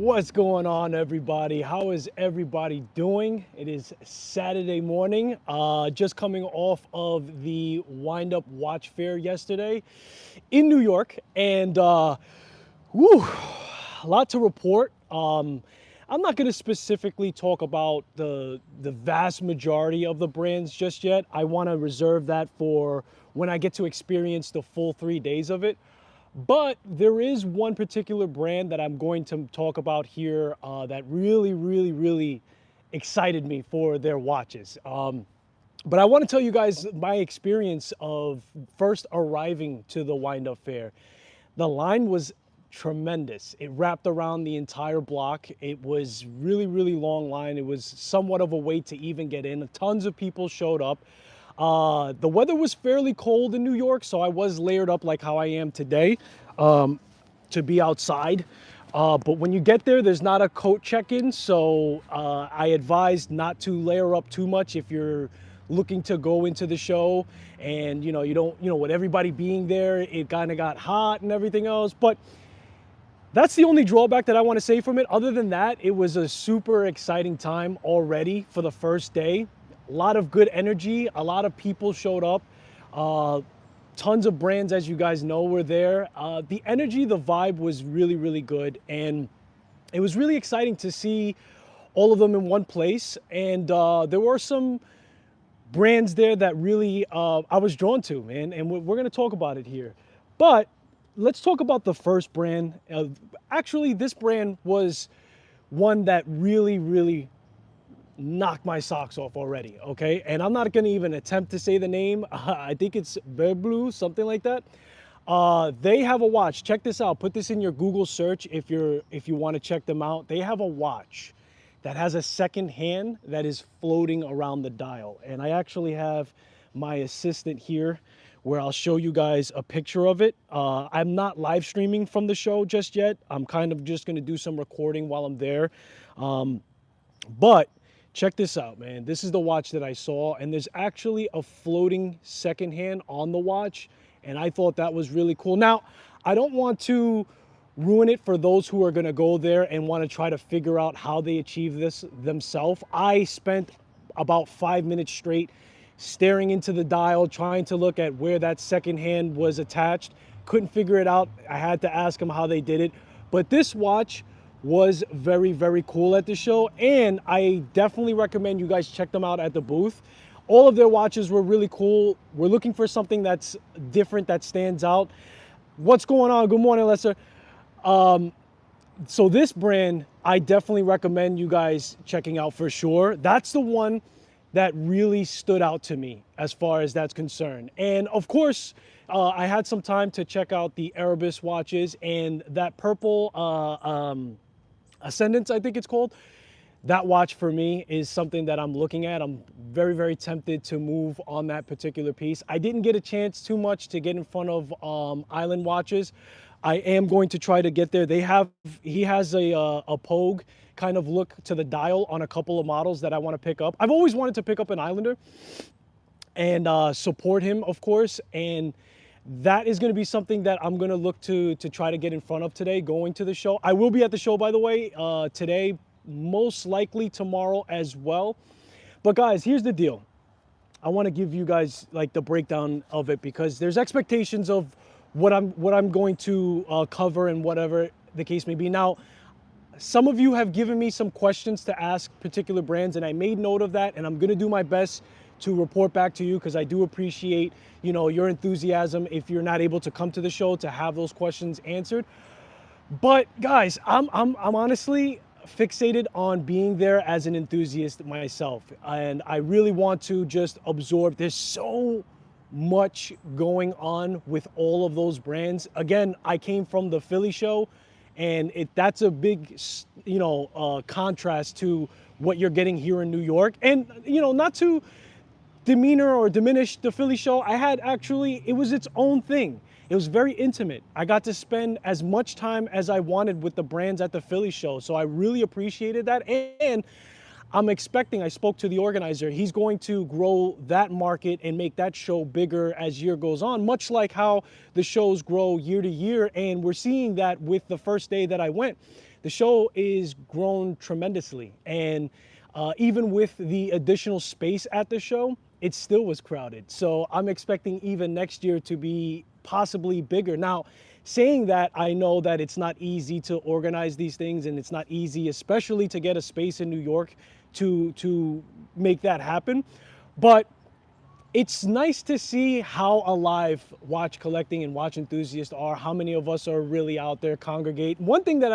What's going on, everybody? How is everybody doing? It is Saturday morning, just coming off of the Wind Up Watch Fair yesterday in New York, and whew, a lot to report. I'm not going to specifically talk about the vast majority of the brands just yet. I want to reserve that for when I get to experience the full 3 days of it. But there is one particular brand that I'm going to talk about here that really excited me for their watches. But I want to tell you guys my experience of first arriving to the Wind Up Fair. The line was tremendous. It wrapped around the entire block. It was really long line. It was somewhat of a wait to even get in. Tons of people showed up. The weather was fairly cold in New York, so I was layered up like how I am today to be outside. But when you get there, there's not a coat check-in, so I advise not to layer up too much if you're looking to go into the show. And you don't, with everybody being there, it kind of got hot and everything else. But that's the only drawback that I want to say from it. Other than that, it was a super exciting time already for the first day. A lot of good energy. A lot of people showed up. Tons of brands, as you guys know, were there. The energy, the vibe was really good. And it was really exciting to see all of them in one place. And there were some brands there that really I was drawn to, man. And we're going to talk about it here. But let's talk about the first brand. Actually, this brand was one that really knocked my socks off already, okay? And I'm not gonna even attempt to say the name. I think it's Blue, something like that. They have a watch. Check this out. Put this in your Google search if you want to check them out. They have a watch that has a second hand that is floating around the dial. And I actually have my assistant here where I'll show you guys a picture of it. I'm not live streaming from the show just yet. I'm kind of just gonna do some recording while I'm there. But check this out, man. This is the watch that I saw, and there's actually a floating second hand on the watch, and I thought that was really cool. Now, I don't want to ruin it for those who are gonna go there and want to try to figure out how they achieve this themselves. I spent about 5 minutes straight staring into the dial, trying to look at where that second hand was attached. Couldn't figure it out. I had to ask them how they did it. But this watch was very cool at the show, and I definitely recommend you guys check them out at the booth. All of their watches were really cool. We're looking for something that's different, that stands out. What's going on? Good morning, Lester. So this brand, I definitely recommend you guys checking out for sure. That's the one that really stood out to me as far as that's concerned. And of course, I had some time to check out the Erebus watches, and that purple Ascendance, I think it's called. That watch for me is something that I'm looking at. I'm very tempted to move on that particular piece. I didn't get a chance too much to get in front of Island watches. I am going to try to get there. He has a Pogue kind of look to the dial on a couple of models that I want to pick up. I've always wanted to pick up an Islander and support him, of course. And that is going to be something that I'm going to look to try to get in front of today, going to the show. I will be at the show, by the way, today, most likely tomorrow as well. But guys, here's the deal. I want to give you guys like the breakdown of it, because there's expectations of what I'm going to cover and whatever the case may be. Now, some of you have given me some questions to ask particular brands, and I made note of that, and I'm going to do my best to report back to you, because I do appreciate, your enthusiasm if you're not able to come to the show to have those questions answered. But guys, I'm honestly fixated on being there as an enthusiast myself, and I really want to just absorb. There's so much going on with all of those brands. Again, I came from the Philly show, and that's a big, contrast to what you're getting here in New York. And, not to demeanor or diminish the Philly show, it was its own thing. It was very intimate. I got to spend as much time as I wanted with the brands at the Philly show. So I really appreciated that. And I spoke to the organizer, he's going to grow that market and make that show bigger as year goes on, much like how the shows grow year to year. And we're seeing that with the first day that I went. the show is grown tremendously. And even with the additional space at the show, it still was crowded. So I'm expecting even next year to be possibly bigger. Now, saying that, I know that it's not easy to organize these things, and it's not easy, especially to get a space in New York to make that happen. But it's nice to see how alive watch collecting and watch enthusiasts are, how many of us are really out there congregate. One thing that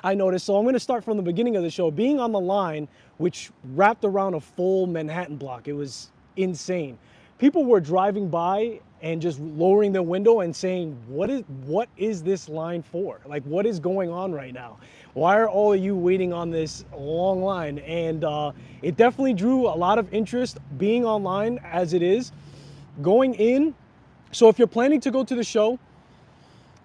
I noticed, so I'm going to start from the beginning of the show, being on the line, which wrapped around a full Manhattan block. It was insane. People were driving by and just lowering their window and saying, what is this line for? Like, what is going on right now? Why are all of you waiting on this long line? And it definitely drew a lot of interest being online as it is. Going in, so if you're planning to go to the show,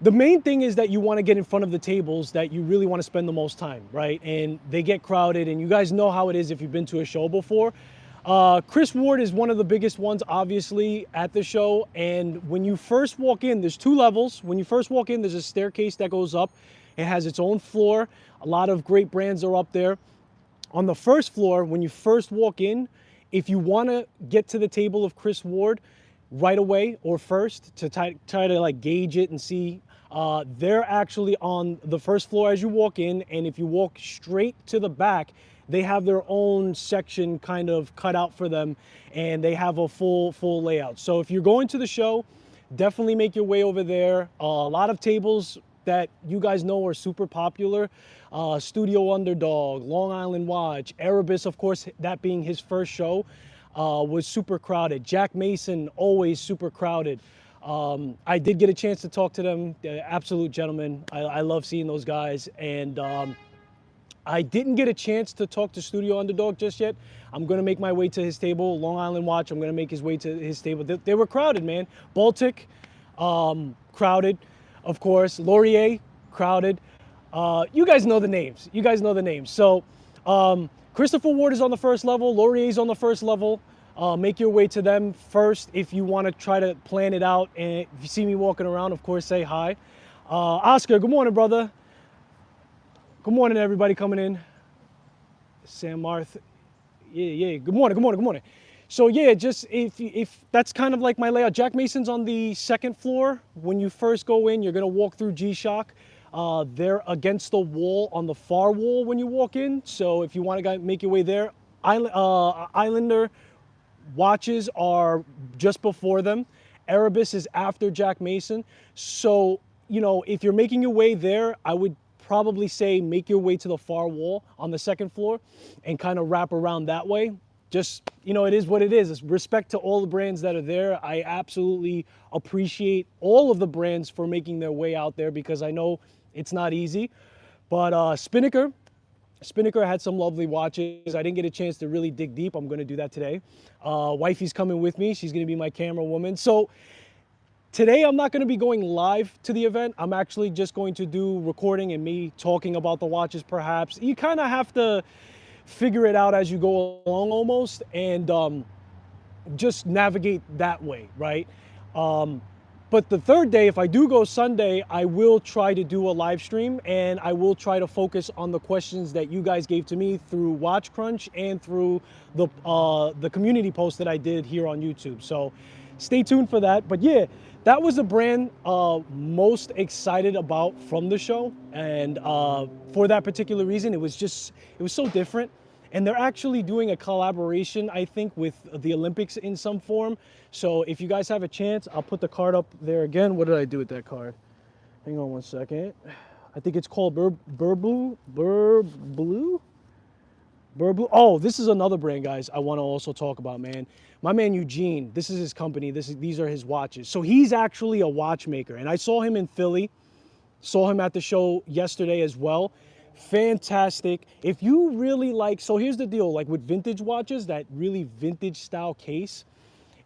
the main thing is that you want to get in front of the tables that you really want to spend the most time, right? And they get crowded, and you guys know how it is if you've been to a show before. Chris Ward is one of the biggest ones, obviously, at the show. And when you first walk in, there's 2 levels. When you first walk in, there's a staircase that goes up. It has its own floor. A lot of great brands are up there. On the first floor, when you first walk in, if you want to get to the table of Chris Ward right away or first to try to like gauge it and see, they're actually on the first floor as you walk in. And if you walk straight to the back, they have their own section kind of cut out for them, and they have a full layout. So if you're going to the show, definitely make your way over there. A lot of tables that you guys know are super popular. Studio Underdog, Long Island Watch, Erebus, of course, that being his first show, was super crowded. Jack Mason, always super crowded. I did get a chance to talk to them. They're absolute gentlemen. I love seeing those guys. And I didn't get a chance to talk to Studio Underdog just yet. I'm going to make my way to his table. Long Island Watch, I'm going to make his way to his table. They were crowded, man. Baltic, crowded, of course. Laurier, crowded. You guys know the names. You guys know the names. So Christopher Ward is on the first level. Laurier is on the first level. Make your way to them first if you want to try to plan it out. And if you see me walking around, of course, say hi. Oscar, good morning, brother. Good morning, everybody coming in. Sam Marth. Yeah. Good morning. So yeah, just if that's kind of like my layout. Jack Mason's on the second floor. When you first go in, you're gonna walk through G-Shock. They're against the wall on the far wall when you walk in. So if you want to make your way there, Islander watches are just before them. Erebus is after Jack Mason. So, you know, if you're making your way there, I would probably say make your way to the far wall on the second floor and kind of wrap around that way. Just, you know, it is what it is. It's respect to all the brands that are there. I absolutely appreciate all of the brands for making their way out there because I know it's not easy. But Spinnaker had some lovely watches. I didn't get a chance to really dig deep. I'm going to do that today. Wifey's coming with me. She's going to be my camera woman. So today, I'm not going to be going live to the event. I'm actually just going to do recording and me talking about the watches, perhaps. You kind of have to figure it out as you go along almost and just navigate that way, right? But the third day, if I do go Sunday, I will try to do a live stream and I will try to focus on the questions that you guys gave to me through Watch Crunch and through the community post that I did here on YouTube. So stay tuned for that. But yeah, that was the brand most excited about from the show. And for that particular reason, it was so different. And they're actually doing a collaboration, I think, with the Olympics in some form. So if you guys have a chance, I'll put the card up there again. What did I do with that card? Hang on one second. I think it's called Burblue. Oh, this is another brand, guys, I want to also talk about, man. My man Eugene, this is his company. These are his watches. So he's actually a watchmaker. And I saw him in Philly. Saw him at the show yesterday as well. Fantastic. If you really like, so here's the deal, like with vintage watches, that really vintage style case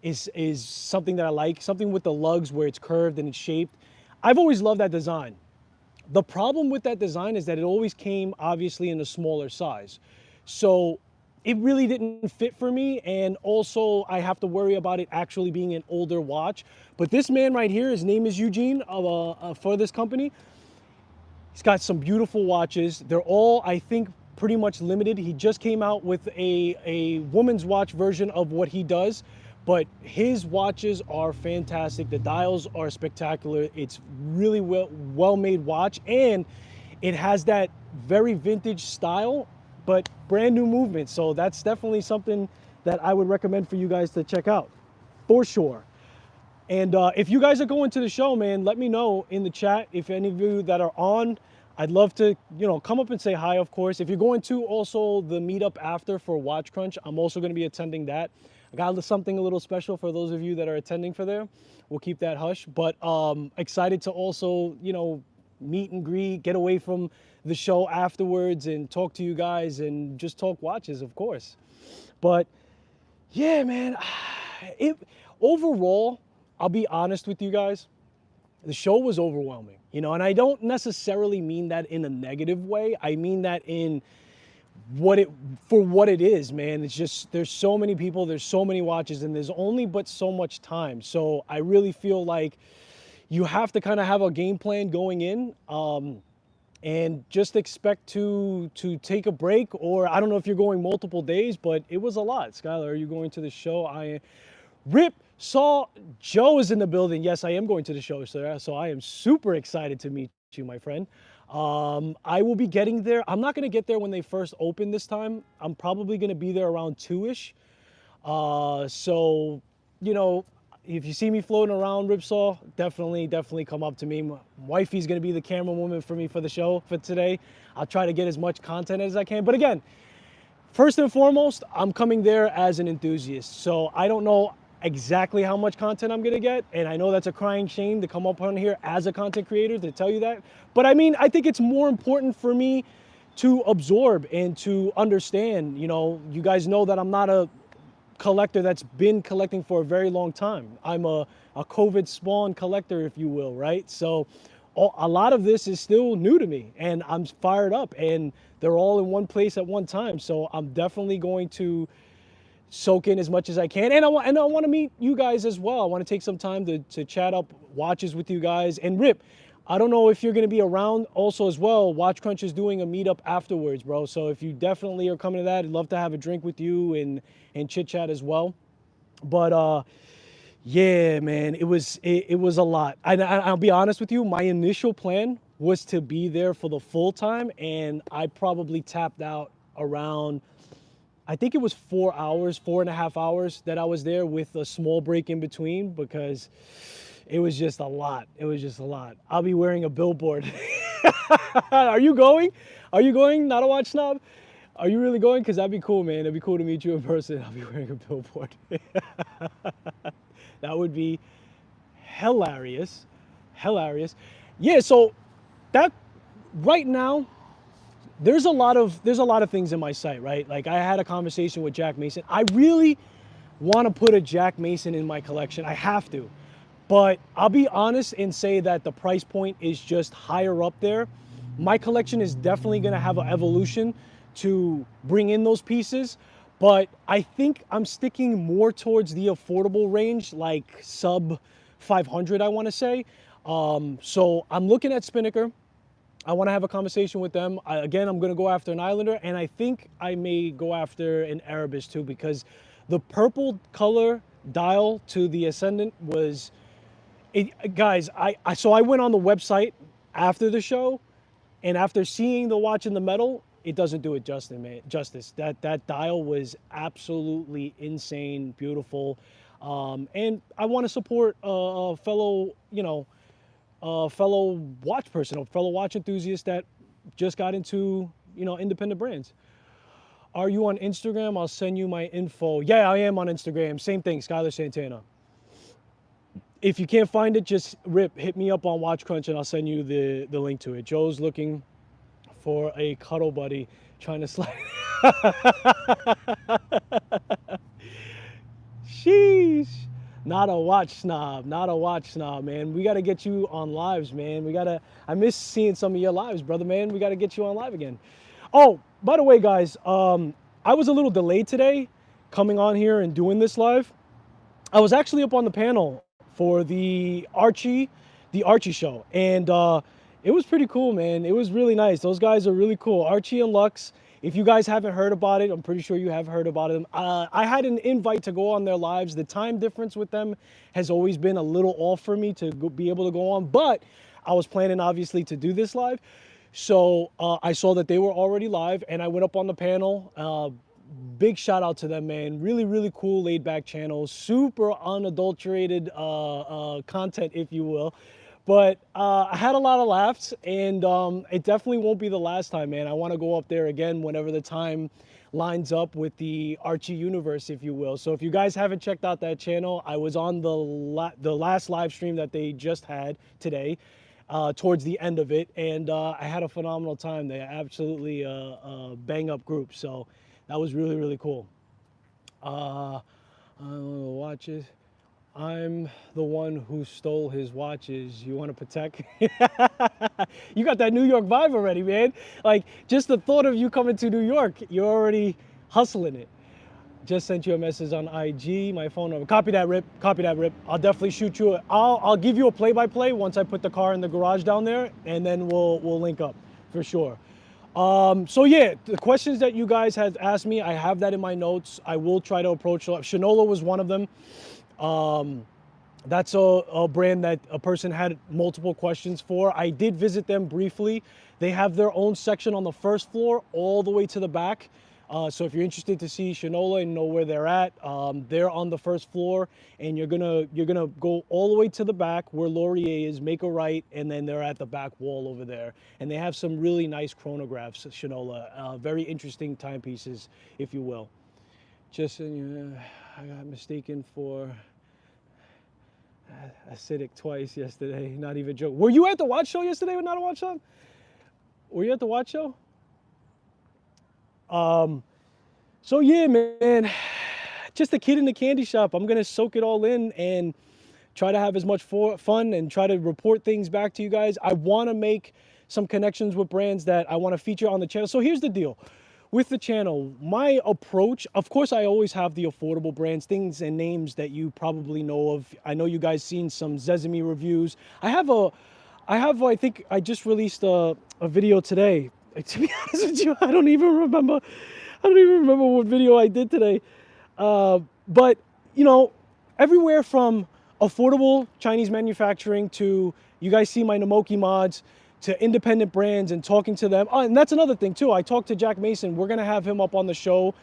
is something that I like, something with the lugs where it's curved and it's shaped. I've always loved that design. The problem with that design is that it always came obviously in a smaller size. So it really didn't fit for me. And also I have to worry about it actually being an older watch. But this man right here, his name is Eugene for this company. He's got some beautiful watches. They're all, I think, pretty much limited. He just came out with a woman's watch version of what he does, but his watches are fantastic. The dials are spectacular. It's really well made watch, and it has that very vintage style, but brand new movement. So that's definitely something that I would recommend for you guys to check out, for sure. And if you guys are going to the show, man, let me know in the chat. If any of you that are on, I'd love to, come up and say hi, of course. If you're going to also the meetup after for Watch Crunch, I'm also going to be attending that. I got something a little special for those of you that are attending for there. We'll keep that hush. But excited to also, meet and greet, get away from the show afterwards and talk to you guys and just talk watches, of course. But yeah, man, overall, I'll be honest with you guys, the show was overwhelming, and I don't necessarily mean that in a negative way. I mean that in what it is, man. It's just, there's so many people, there's so many watches, and there's only but so much time. So I really feel like you have to kind of have a game plan going in, and just expect to take a break, or I don't know if you're going multiple days, but it was a lot. Skylar, are you going to the show? Rip saw Joe is in the building. Yes, I am going to the show, sir. So I am super excited to meet you, my friend. I will be getting there. I'm not going to get there when they first open this time. I'm probably going to be there around 2-ish. So, if you see me floating around Ripsaw, definitely come up to me. My wifey's going to be the camera woman for me for the show for today. I'll try to get as much content as I can. But again, first and foremost, I'm coming there as an enthusiast. So I don't know exactly how much content I'm gonna get, and I know that's a crying shame to come up on here as a content creator to tell you that, but I mean, I think it's more important for me to absorb and to understand. You guys know that I'm not a collector that's been collecting for a very long time. I'm a COVID spawn collector, if you will, right? So a lot of this is still new to me, and I'm fired up, and they're all in one place at one time. So I'm definitely going to soak in as much as I can. And I want to meet you guys as well. I want to take some time to chat up watches with you guys. And Rip, I don't know if you're going to be around also as well. Watch Crunch is doing a meetup afterwards, bro. So if you definitely are coming to that, I'd love to have a drink with you and chit chat as well. But yeah, man, it was a lot. I'll be honest with you. My initial plan was to be there for the full time, and I probably tapped out around, I think it was 4.5 hours that I was there with a small break in between, because it was just a lot. It was just a lot. I'll be wearing a billboard. Are you going? Are you going? Not a watch snob? Are you really going? Because that'd be cool, man. It'd be cool to meet you in person. I'll be wearing a billboard. That would be hilarious. Hilarious. Yeah, so that right now, there's a lot of things in my sight, right? Like, I had a conversation with Jack Mason. I really want to put a Jack Mason in my collection. I have to. But I'll be honest and say that the price point is just higher up there. My collection is definitely going to have an evolution to bring in those pieces. But I think I'm sticking more towards the affordable range, like sub 500, I want to say. So I'm looking at Spinnaker. I want to have a conversation with them. Again, I'm going to go after an Islander, and I think I may go after an Erebus too, because the purple color dial to the Ascendant was, guys, so I went on the website after the show, and after seeing the watch in the metal, it doesn't do it justice. That dial was absolutely insane, beautiful, and I want to support a fellow, fellow watch person, a fellow watch enthusiast that just got into, independent brands. Are you on Instagram? I'll send you my info. Yeah, I am on Instagram. Same thing, Skylar Santana. If you can't find it, just hit me up on Watch Crunch and I'll send you the link to it. Joe's looking for a cuddle buddy, trying to slide. Sheesh. Not a watch snob, man. We got to get you on lives, man. I miss seeing some of your lives, brother, man. We got to get you on live again. Oh, by the way, guys, I was a little delayed today coming on here and doing this live. I was actually up on the panel for the Archie show. And It was pretty cool, man. It was really nice. Those guys are really cool. Archie and Lux. If you guys haven't heard about it, I'm pretty sure you have heard about them. I had an invite to go on their lives. The time difference with them has always been a little off for me to be able to go on, but I was planning obviously to do this live. So I saw that they were already live and I went up on the panel. Big shout out to them, man. Really, really cool laid back channel. Super unadulterated content, if you will. But I had a lot of laughs, and it definitely won't be the last time, man. I want to go up there again whenever the time lines up with the Archie universe, if you will. So if you guys haven't checked out that channel, I was on the last live stream that they just had today, towards the end of it, and I had a phenomenal time. They absolutely bang up group, so that was really, really cool. Watches. I'm the one who stole his watches. You want to protect? You got that New York vibe already, man. Like, just the thought of you coming to New York, you're already hustling it. Just sent you a message on IG, my phone number. Copy that, Rip. Copy that, Rip. I'll definitely shoot you. I'll give you a play-by-play once I put the car in the garage down there, and then we'll link up for sure. So yeah, the questions that you guys had asked me, I have that in my notes. I will try to approach. Shinola was one of them. That's a brand that a person had multiple questions for. I did visit them briefly. They have their own section on the first floor all the way to the back. So if you're interested to see Shinola and know where they're at, they're on the first floor, and you're gonna go all the way to the back where Laurier is, make a right, and then they're at the back wall over there. And they have some really nice chronographs, Shinola, very interesting timepieces, if you will. Just, I got mistaken for acidic twice yesterday. Not even joke. Were you at the watch show yesterday or not a watch show? Were you at the watch show? So yeah, man, just a kid in the candy shop. I'm gonna soak it all in and try to have as much fun and try to report things back to you guys. I want to make some connections with brands that I want to feature on the channel. So here's the deal. With the channel, my approach, of course, I always have the affordable brands, things and names that you probably know of. I know you guys seen some Sesame reviews. I think I just released a video today. To be honest with you, I don't even remember what video I did today. But, you know, everywhere from affordable Chinese manufacturing to, you guys see my Namoki mods, to independent brands and talking to them. Oh, and that's another thing too. I talked to Jack Mason. We're gonna have him up on the show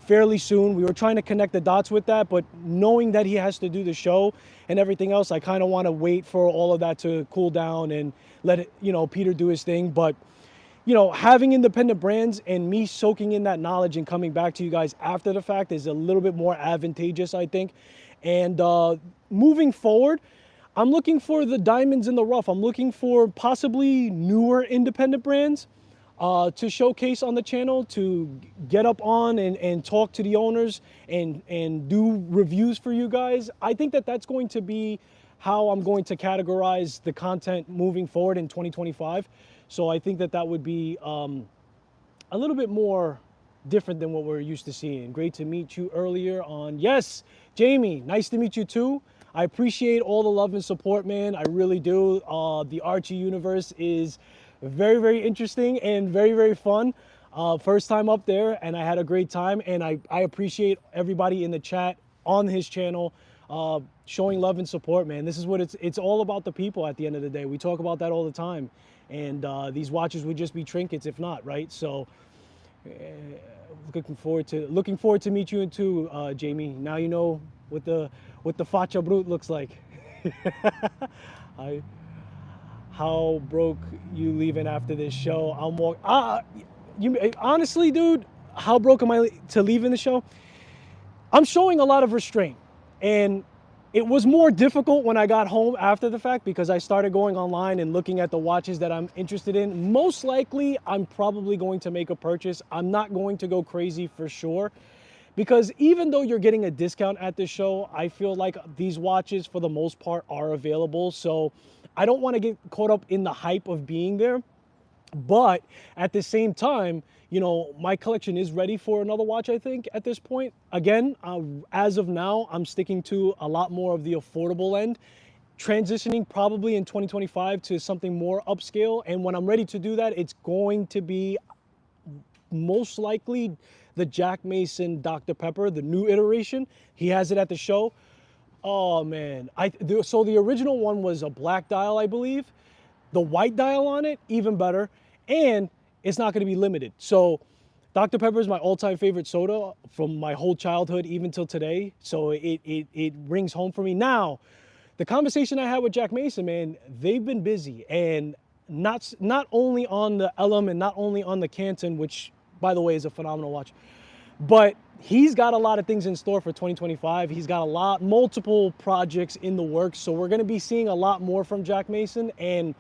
fairly soon. We were trying to connect the dots with that, but knowing that he has to do the show and everything else, I kind of want to wait for all of that to cool down and let it, you know, Peter do his thing. But, you know, having independent brands and me soaking in that knowledge and coming back to you guys after the fact is a little bit more advantageous, I think. And moving forward, I'm looking for the diamonds in the rough. I'm looking for possibly newer independent brands to showcase on the channel, to get up on and talk to the owners and do reviews for you guys. I think that that's going to be how I'm going to categorize the content moving forward in 2025. So I think that that would be a little bit more different than what we're used to seeing. Great to meet you earlier on. Yes, Jamie, nice to meet you too. I appreciate all the love and support, man. I really do. The Archie universe is very, very interesting and very, very fun. First time up there, and I had a great time. And I appreciate everybody in the chat on his channel showing love and support, man. This is what it's all about, the people at the end of the day. We talk about that all the time. And these watches would just be trinkets if not, right? So looking forward to meet you too, Jamie. Now you know what the facha brute looks like. How broke you leaving after this show? Honestly, dude, how broke am I to leaving the show? I'm showing a lot of restraint, and it was more difficult when I got home after the fact because I started going online and looking at the watches that I'm interested in. Most likely, I'm probably going to make a purchase. I'm not going to go crazy for sure, because even though you're getting a discount at this show, I feel like these watches for the most part are available. So I don't want to get caught up in the hype of being there. But at the same time, you know, my collection is ready for another watch, I think, at this point. Again, as of now, I'm sticking to a lot more of the affordable end, transitioning probably in 2025 to something more upscale. And when I'm ready to do that, it's going to be most likely the Jack Mason Dr. Pepper, the new iteration. He has it at the show. Oh man, so the original one was a black dial, I believe. The white dial on it, even better, and it's not going to be limited. So Dr. Pepper is my all-time favorite soda from my whole childhood, even till today. So it rings home for me. Now, the conversation I had with Jack Mason, man, they've been busy, and not only on the Elam and not only on the Canton, which, by the way, is a phenomenal watch, but he's got a lot of things in store for 2025. He's got multiple projects in the works. So we're going to be seeing a lot more from Jack Mason. And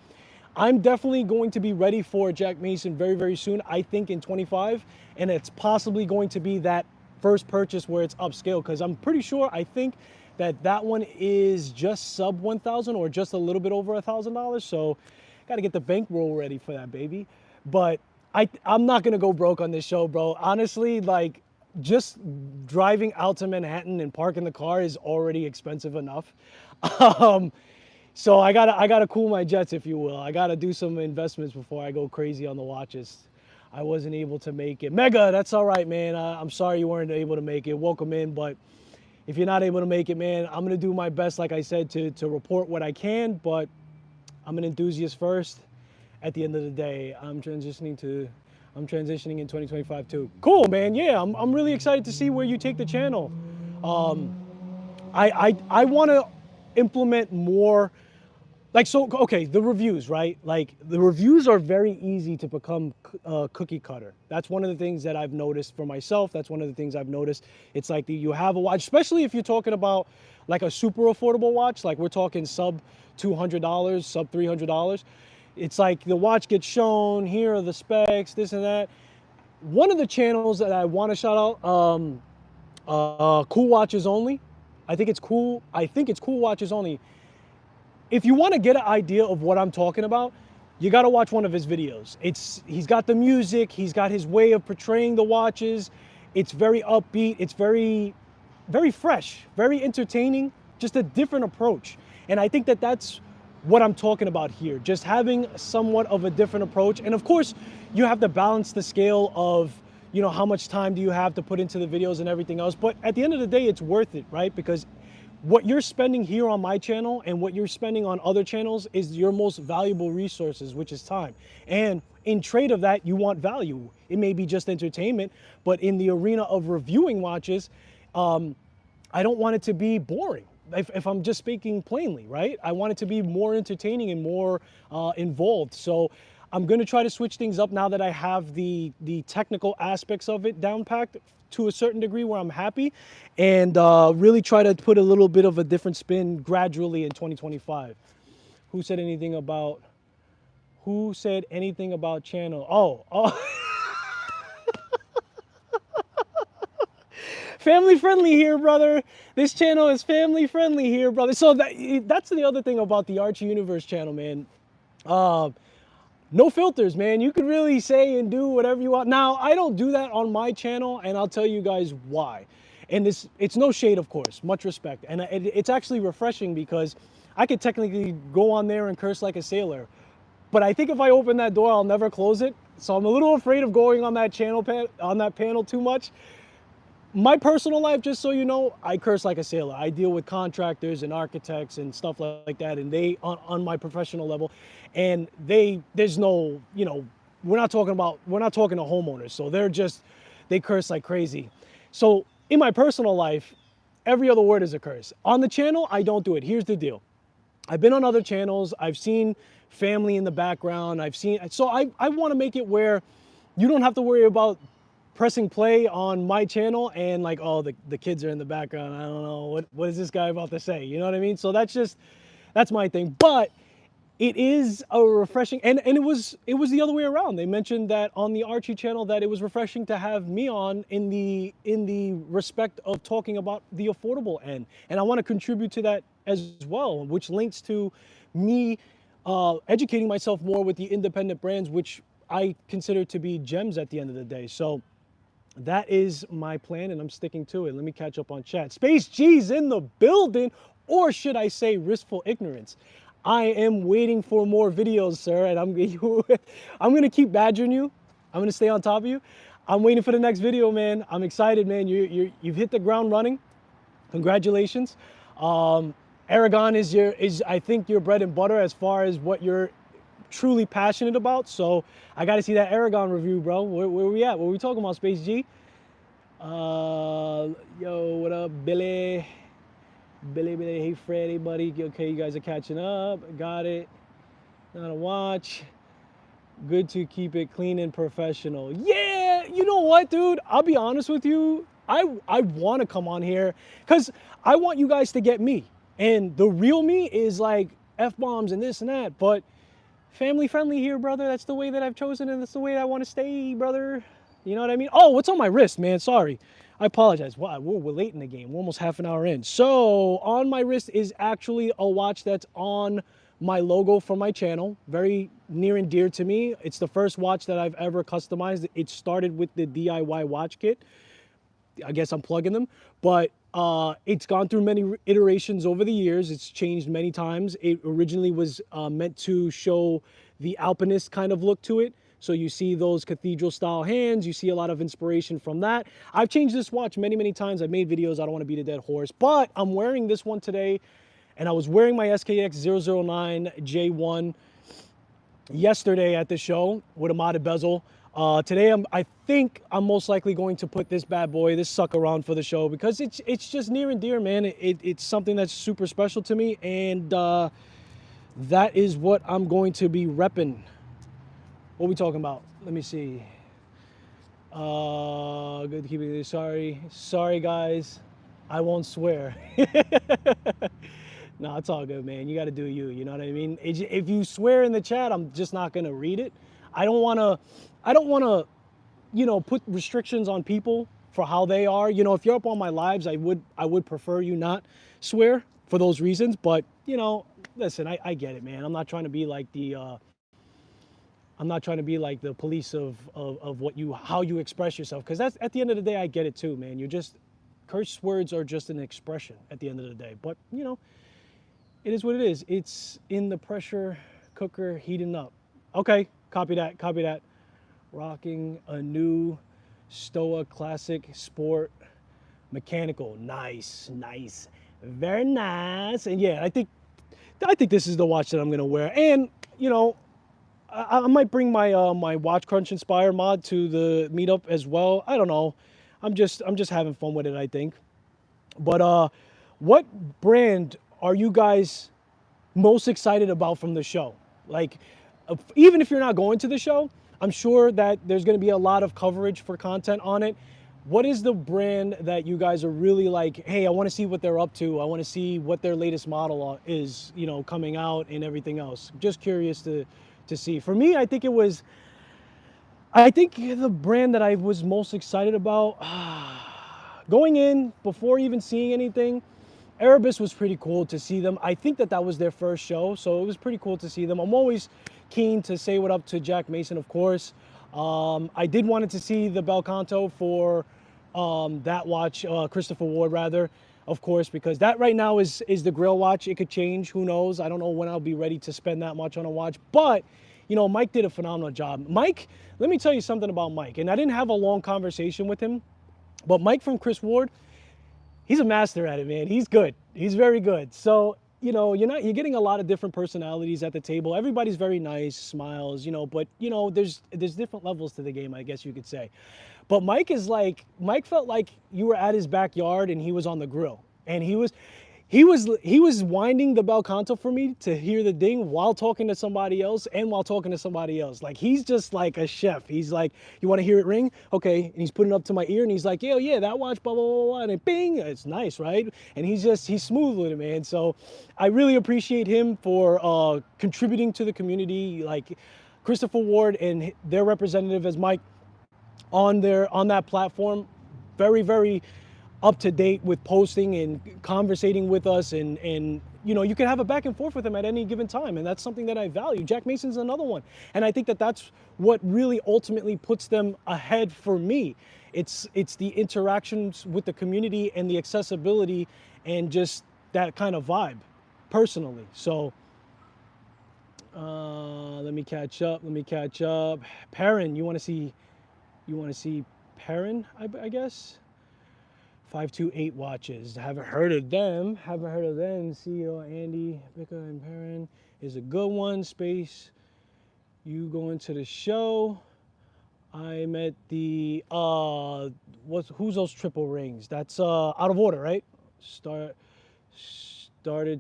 I'm definitely going to be ready for Jack Mason very, very soon. I think in 25. And it's possibly going to be that first purchase where it's upscale. Because I'm pretty sure, I think that one is just sub 1,000 or just a little bit over $1,000. So got to get the bankroll ready for that, baby. But I'm not going to go broke on this show, bro. Honestly, like, just driving out to Manhattan and parking the car is already expensive enough. So I gotta cool my jets, if you will. I gotta do some investments before I go crazy on the watches. I wasn't able to make it. Mega, that's all right, man. I'm sorry you weren't able to make it. Welcome in, but if you're not able to make it, man, I'm gonna do my best, like I said, to report what I can, but I'm an enthusiast first. At the end of the day, I'm transitioning in 2025 too. Cool, man. Yeah, I'm really excited to see where you take the channel. I want to implement more, like, so, okay, the reviews, right? Like, the reviews are very easy to become cookie cutter. That's one of the things that I've noticed for myself. That's one of the things I've noticed. It's like you have a watch, especially if you're talking about like a super affordable watch, like we're talking sub $200, sub $300. It's like the watch gets shown, here are the specs, this and that. One of the channels that I want to shout out, Cool Watches Only. I think it's Cool Watches Only. If you want to get an idea of what I'm talking about, you got to watch one of his videos. He's got the music, he's got his way of portraying the watches. It's very upbeat, it's very, very fresh, very entertaining, just a different approach. And I think that's what I'm talking about here, just having somewhat of a different approach. And of course, you have to balance the scale of, you know, how much time do you have to put into the videos and everything else. But at the end of the day, it's worth it, right? Because what you're spending here on my channel and what you're spending on other channels is your most valuable resources, which is time. And in trade of that, you want value. It may be just entertainment, but in the arena of reviewing watches, I don't want it to be boring. If I'm just speaking plainly, right? I want it to be more entertaining and more involved. So I'm going to try to switch things up now that I have the technical aspects of it down packed to a certain degree where I'm happy, and really try to put a little bit of a different spin gradually in 2025. Who said anything about channel? Oh. Family friendly here, brother. This channel is family friendly here, brother. So that's the other thing about the Archie Universe channel, man. No filters, man. You can really say and do whatever you want. Now, I don't do that on my channel, and I'll tell you guys why. And it's no shade, of course, much respect. And it's actually refreshing because I could technically go on there and curse like a sailor. But I think if I open that door, I'll never close it. So I'm a little afraid of going on that panel too much. My personal life, just so you know, I curse like a sailor. I deal with contractors and architects and stuff like that, and they on my professional level, and there's no, you know, we're not talking to homeowners, so they curse like crazy. So in my personal life, every other word is a curse. On the channel, I don't do it. Here's the deal. I've been on other channels. I've seen family in the background. So I want to make it where you don't have to worry about pressing play on my channel and like, oh, the kids are in the background. I don't know, what is this guy about to say? You know what I mean? So that's my thing. But it is a refreshing, and it was the other way around. They mentioned that on the Archie channel that it was refreshing to have me on in the respect of talking about the affordable end. And I want to contribute to that as well, which links to me educating myself more with the independent brands, which I consider to be gems at the end of the day. So that is my plan, and I'm sticking to it. Let me catch up on chat. Space G's in the building. or should I say ristful ignorance. I am waiting for more videos, sir, and I'm gonna keep badgering you. I'm gonna stay on top of you. I'm waiting for the next video, man. I'm excited, man. You've hit the ground running. Congratulations. Aragon is I think your bread and butter as far as what you're truly passionate about. So I got to see that Aragon review, bro. Where we at? What are we talking about, Space G? Yo, what up, Billy? Billy, hey Freddy, buddy. Okay, you guys are catching up. Got it. Not a watch. Good to keep it clean and professional. Yeah, you know what, dude? I'll be honest with you. I want to come on here because I want you guys to get me. And the real me is like F-bombs and this and that. But family friendly here, brother. That's the way that I've chosen and that's the way I want to stay, brother. You know what I mean? Oh, what's on my wrist, man? Sorry. I apologize. Wow, we're late in the game. We're almost half an hour in. So on my wrist is actually a watch that's on my logo for my channel. Very near and dear to me. It's the first watch that I've ever customized. It started with the DIY watch kit. I guess I'm plugging them, but it's gone through many iterations over the years. It's changed many times. It originally was meant to show the alpinist kind of look to it. So you see those cathedral style hands, you see a lot of inspiration from that. I've changed this watch many, many times. I've made videos, I don't want to beat a dead horse, but I'm wearing this one today, and I was wearing my SKX 009 J1 yesterday at the show with a modded bezel. Today, I think I'm most likely going to put this bad boy, this sucker on for the show because it's just near and dear, man. It's something that's super special to me, and that is what I'm going to be repping. What are we talking about? Let me see. Good to keep it. Sorry, guys. I won't swear. No, it's all good, man. You got to do you. You know what I mean? If you swear in the chat, I'm just not gonna read it. I don't wanna, you know, put restrictions on people for how they are. You know, if you're up on my lives, I would prefer you not swear for those reasons. But you know, listen, I get it, man. I'm not trying to be like the police of how you express yourself, because that's at the end of the day, I get it too, man. Curse words are just an expression at the end of the day. But you know, it is what it is. It's in the pressure cooker heating up. Okay, copy that, copy that. Rocking a new Stoa Classic Sport Mechanical. Nice, nice, very nice. And yeah, I think this is the watch that I'm gonna wear. And you know, I might bring my my Watch Crunch Inspire mod to the meetup as well. I don't know. I'm just having fun with it, I think. But what brand are you guys most excited about from the show? Like, even if you're not going to the show, I'm sure that there's going to be a lot of coverage for content on it. What is the brand that you guys are really like, hey, I want to see what they're up to. I want to see what their latest model is, you know, coming out and everything else. Just curious to see. For me, I think the brand that I was most excited about going in before even seeing anything, Erebus was pretty cool to see them. I think that was their first show, so it was pretty cool to see them. I'm always keen to say what up to Jack Mason, of course. I did wanted to see the Belcanto for that watch, Christopher Ward rather, of course, because that right now is the Grail watch. It could change, who knows? I don't know when I'll be ready to spend that much on a watch, but you know, Mike did a phenomenal job. Mike, let me tell you something about Mike, and I didn't have a long conversation with him, but Mike from Chris Ward, he's a master at it, man. He's good. He's very good. So, you know, you're getting a lot of different personalities at the table. Everybody's very nice, smiles, you know, but you know, there's different levels to the game, I guess you could say. But Mike felt like you were at his backyard and he was on the grill. And he was winding the Belcanto for me to hear the ding while talking to somebody else and while talking to somebody else. Like, he's just like a chef. He's like, you want to hear it ring? Okay. And he's putting it up to my ear and he's like, yeah, that watch, blah, blah, blah, blah. And then bing, it's nice, right? And he's smooth with it, man. So I really appreciate him for contributing to the community. Like, Christopher Ward and their representative as Mike on that platform, very, very up to date with posting and conversating with us, and you know, you can have a back and forth with them at any given time, and that's something that I value. Jack Mason's another one, and I think that that's what really ultimately puts them ahead for me. It's the interactions with the community and the accessibility and just that kind of vibe, personally. So let me catch up. Let me catch up. Perrin, you want to see? You want to see Perrin? I guess. 528 watches. Haven't heard of them. Haven't heard of them. CEO Andy Bicker and Perrin is a good one. Space. You going to the show? I'm at the who's those triple rings? That's out of order, right? Started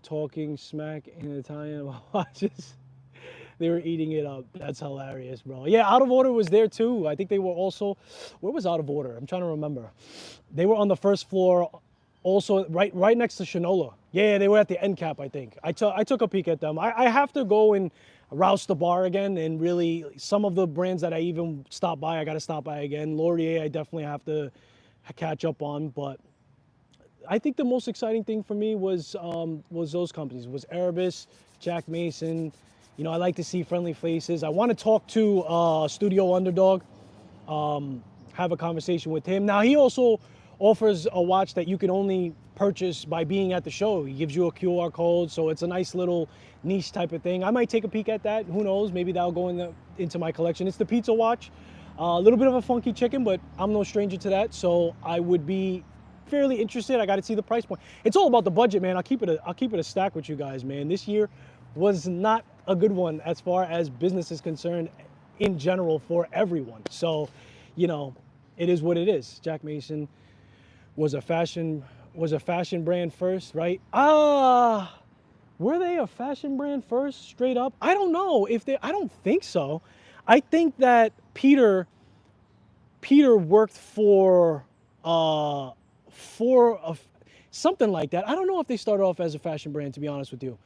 talking smack in Italian about watches. They were eating it up. That's hilarious, bro. Yeah, Out of Order was there too. I think they were also, where was Out of Order? I'm trying to remember. They were on the first floor, also right next to Shinola. Yeah, they were at the end cap, I think. I took a peek at them. I have to go and rouse the bar again, and really some of the brands that I even stopped by, I got to stop by again. Laurier, I definitely have to catch up on, but I think the most exciting thing for me was those companies, was Erebus, Jack Mason. You know, I like to see friendly faces. I want to talk to Studio Underdog, have a conversation with him. Now, he also offers a watch that you can only purchase by being at the show. He gives you a QR code, so it's a nice little niche type of thing. I might take a peek at that. Who knows? Maybe that'll go into my collection. It's the pizza watch. A little bit of a funky chicken, but I'm no stranger to that, so I would be fairly interested. I got to see the price point. It's all about the budget, man. I'll keep it a stack with you guys, man. This year was not a good one as far as business is concerned in general for everyone. So, you know, it is what it is. Jack Mason was a fashion brand first, right? Were they a fashion brand first, straight up? I don't know if they. I don't think so. I think that Peter worked for something like that. I don't know if they started off as a fashion brand, to be honest with you.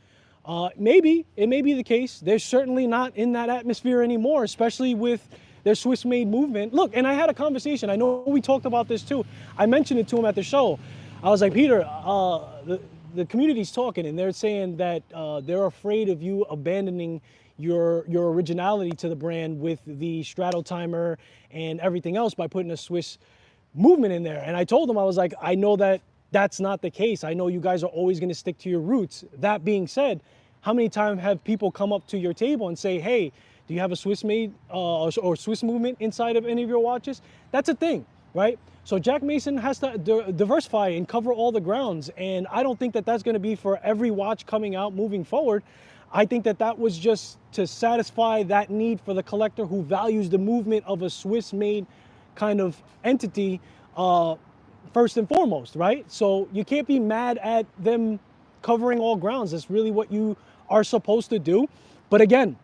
Maybe it may be the case. They're certainly not in that atmosphere anymore, especially with their Swiss-made movement. Look, and I had a conversation. I know we talked about this too. I mentioned it to him at the show. I was like, Peter, the community's talking, and they're saying that they're afraid of you abandoning your originality to the brand with the straddle timer and everything else by putting a Swiss movement in there. And I told him, I was like, I know that that's not the case. I know you guys are always going to stick to your roots. That being said, how many times have people come up to your table and say, hey, do you have a Swiss made or Swiss movement inside of any of your watches? That's a thing, right? So Jack Mason has to diversify and cover all the grounds. And I don't think that that's going to be for every watch coming out moving forward. I think that that was just to satisfy that need for the collector who values the movement of a Swiss made kind of entity first and foremost, right? So you can't be mad at them covering all grounds. That's really what you are supposed to do. But again,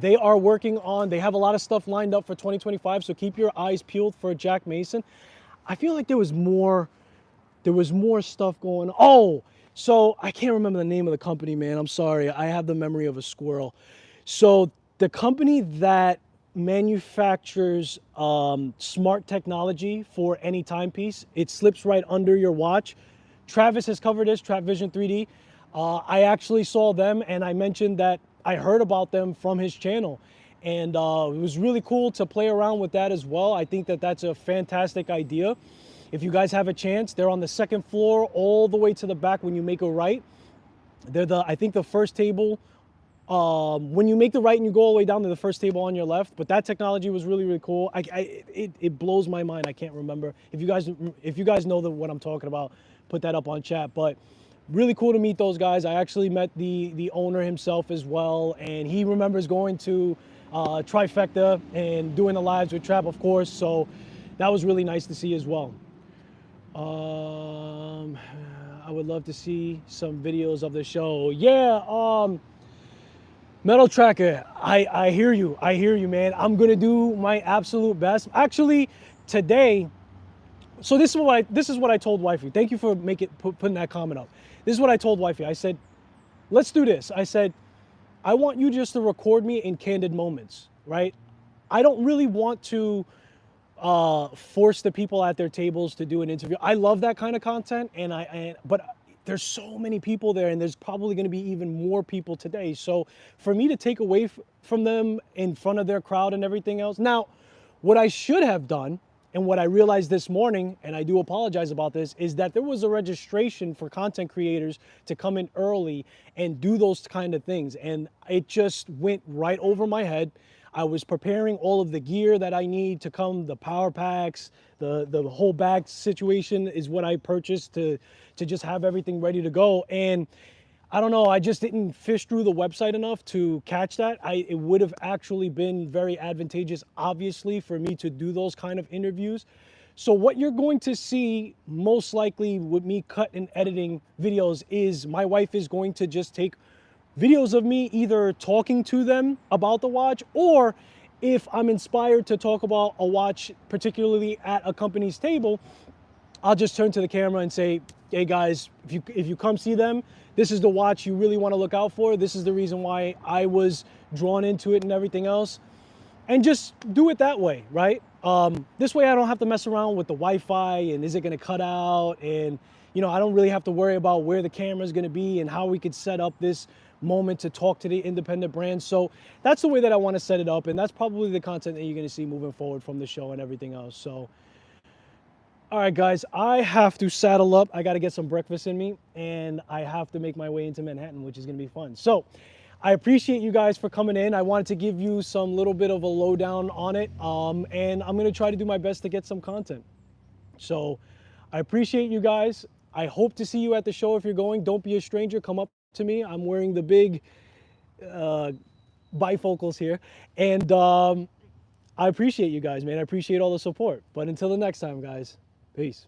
they are working on, they have a lot of stuff lined up for 2025, so keep your eyes peeled for Jack Mason. I feel like there was more stuff going on. Oh, so I can't remember the name of the company, man. I'm sorry. I have the memory of a squirrel. So the company that manufactures smart technology for any timepiece, it slips right under your watch. Travis has covered this, Trap Vision 3D. I actually saw them, and I mentioned that I heard about them from his channel, and it was really cool to play around with that as well. I think that that's a fantastic idea. If you guys have a chance, they're on the second floor all the way to the back when you make a right. They're I think the first table, when you make the right and you go all the way down to the first table on your left. But that technology was really, really cool. It blows my mind. I can't remember. If you guys know what I'm talking about, put that up on chat. But really cool to meet those guys. I actually met the owner himself as well, and he remembers going to Trifecta and doing the lives with Trap, of course. So that was really nice to see as well. I would love to see some videos of the show. Yeah, Metal Tracker, I hear you. I hear you, man. I'm gonna do my absolute best. Actually, today, so this is what I told Wifey. Thank you for putting that comment up. This is what I told Wifey. I said, let's do this. I said, I want you just to record me in candid moments, right? I don't really want to force the people at their tables to do an interview. I love that kind of content, but there's so many people there, and there's probably going to be even more people today. So for me to take away from them in front of their crowd and everything else. Now, what I should have done And what I realized this morning, and I do apologize about this, is that there was a registration for content creators to come in early and do those kind of things. And it just went right over my head. I was preparing all of the gear that I need to come, the power packs, the whole bag situation is what I purchased to just have everything ready to go. And I don't know, I just didn't fish through the website enough to catch that. It would have actually been very advantageous, obviously, for me to do those kind of interviews. So what you're going to see most likely with me cut and editing videos is my wife is going to just take videos of me either talking to them about the watch, or if I'm inspired to talk about a watch, particularly at a company's table, I'll just turn to the camera and say, hey guys, if you come see them, this is the watch you really want to look out for. This is the reason why I was drawn into it and everything else. And just do it that way, right? This way I don't have to mess around with the Wi-Fi and is it going to cut out? And, you know, I don't really have to worry about where the camera is going to be and how we could set up this moment to talk to the independent brands. So that's the way that I want to set it up. And that's probably the content that you're going to see moving forward from the show and everything else. So, all right, guys, I have to saddle up. I got to get some breakfast in me, and I have to make my way into Manhattan, which is going to be fun. So I appreciate you guys for coming in. I wanted to give you some little bit of a lowdown on it, and I'm going to try to do my best to get some content. So I appreciate you guys. I hope to see you at the show if you're going. Don't be a stranger. Come up to me. I'm wearing the big bifocals here, and I appreciate you guys, man. I appreciate all the support. But until the next time, guys, peace.